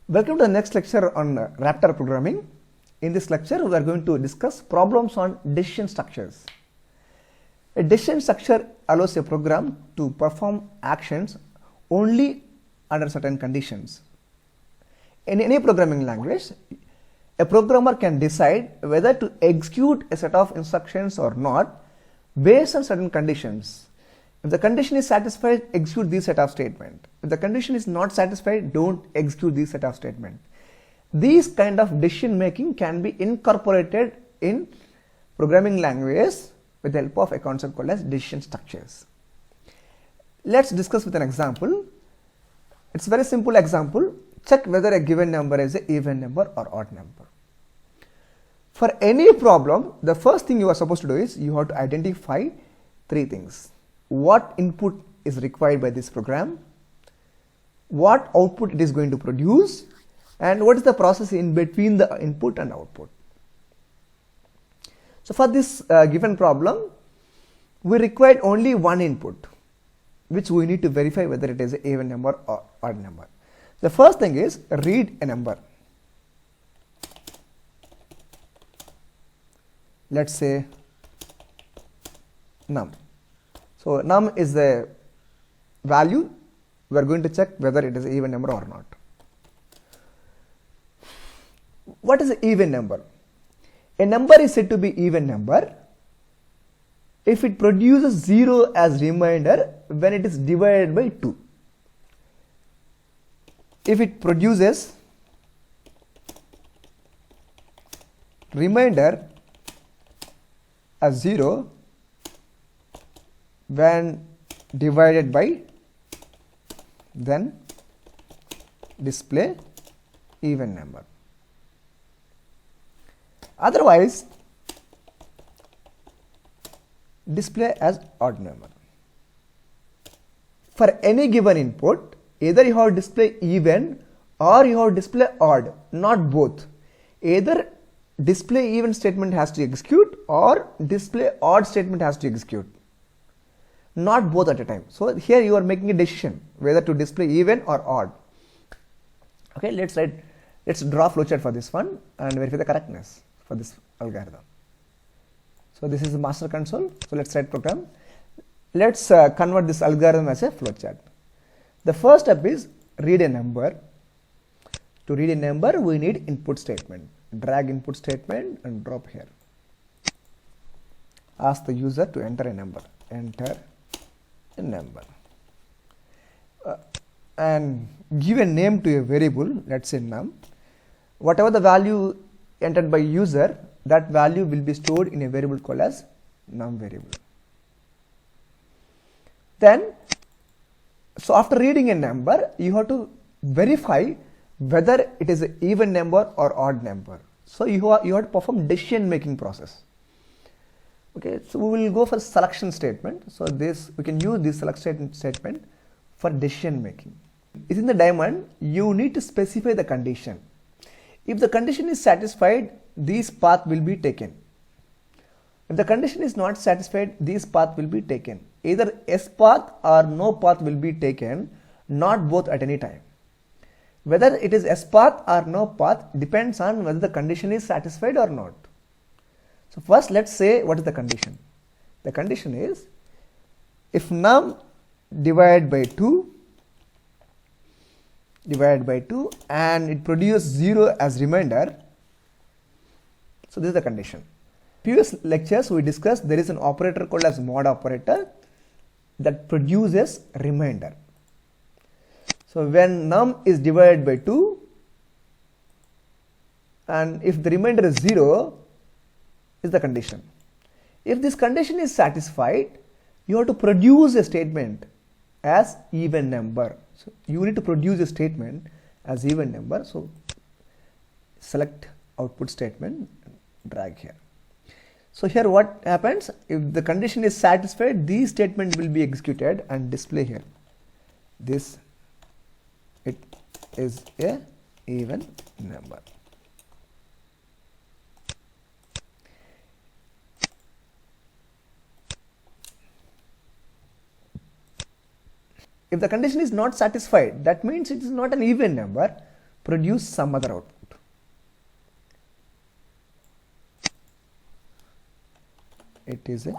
Welcome to the next lecture on Raptor programming. In this lecture, we are going to discuss problems on decision structures. A decision structure allows a program to perform actions only under certain conditions. In any programming language, a programmer can decide whether to execute a set of instructions or not based on certain conditions. If the condition is satisfied, execute this set of statement. If the condition is not satisfied, don't execute this set of statement. These kind of decision making can be incorporated in programming languages with the help of a concept called as decision structures. Let's discuss with an example. It's a very simple example. Check whether a given number is an even number or odd number. For any problem, the first thing you are supposed to do is you have to identify three things. What input is required by this program, what output it is going to produce, and what is the process in between the input and output. So for this given problem, we required only one input, which we need to verify whether it is an even number or odd number. The first thing is read a number. Let's say num. So num is the value. We are going to check whether it is an even number or not. What is an even number? A number is said to be even number if it produces 0 as remainder when it is divided by 2. If it produces remainder as 0 when divided by, then display even number. Otherwise, display as odd number. For any given input, either you have display even or you have display odd, not both. Either display even statement has to execute or display odd statement has to execute. Not both at a time. So here you are making a decision whether to display even or odd. Okay, let's draw flowchart for this one and verify the correctness for this algorithm. So this is the master console. So let's write program. Let's convert this algorithm as a flowchart. The first step is read a number. To read a number, we need input statement. Drag input statement and drop here. Ask the user to enter a number. Enter a number. And give a name to a variable, let's say num. Whatever the value entered by user, that value will be stored in a variable called as num variable. Then, so after reading a number, you have to verify whether it is an even number or odd number. So you have to perform decision making process. Okay, so we will go for selection statement. So we can use this selection statement for decision making. Within the diamond, you need to specify the condition. If the condition is satisfied, this path will be taken. If the condition is not satisfied, this path will be taken. Either S path or no path will be taken, not both at any time. Whether it is S path or no path depends on whether the condition is satisfied or not. So first let's say what is the condition. The condition is if num divided by 2 and it produces 0 as remainder. So this is the condition. Previous lectures we discussed there is an operator called as mod operator that produces remainder. So when num is divided by 2 and if the remainder is 0 is the condition. If this condition is satisfied, you have to produce a statement as even number. So you need to produce a statement as even number. So select output statement, drag here. So here what happens, if the condition is satisfied, these statement will be executed and display here. This it is a even number. If the condition is not satisfied, that means it is not an even number. produce some other output. It is a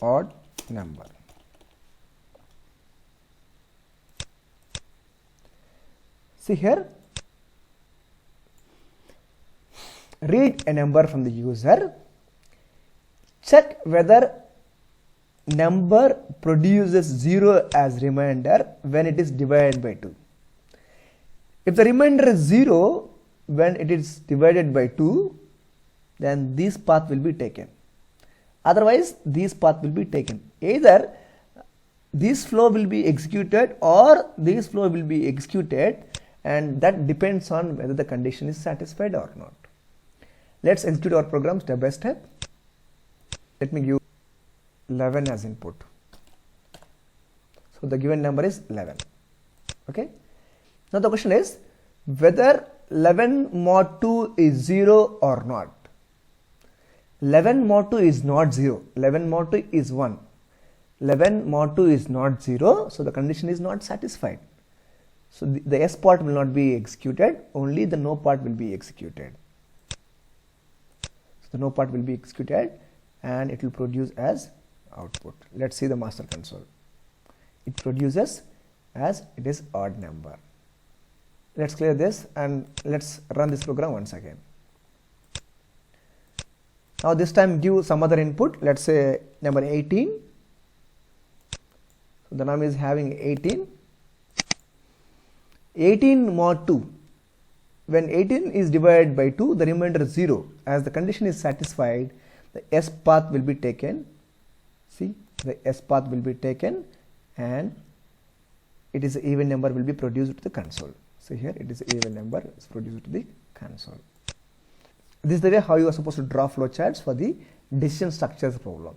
odd number. See here, read a number from the user, check whether number produces 0 as remainder when it is divided by 2. If the remainder is 0 when it is divided by 2, then this path will be taken. Otherwise, this path will be taken. Either this flow will be executed or this flow will be executed, and that depends on whether the condition is satisfied or not. Let's execute our program step by step. Let me give 11 as input. So the given number is 11. Okay. Now the question is whether 11 mod 2 is 0 or not. 11 mod 2 is not 0. 11 mod 2 is 1. 11 mod 2 is not 0. So the condition is not satisfied. So the yes part will not be executed. Only the no part will be executed. So the no part will be executed and it will produce as output. Let's see the master console. It produces as it is odd number. Let's clear this and let's run this program once again. Now this time give some other input. Let's say number 18. So the num is having 18. 18 mod 2. When 18 is divided by 2, the remainder is 0. As the condition is satisfied, the S path will be taken. See, the S path will be taken and it is an even number will be produced to the console. So here it is an even number is produced to the console. This is the way how you are supposed to draw flowcharts for the decision structures problem.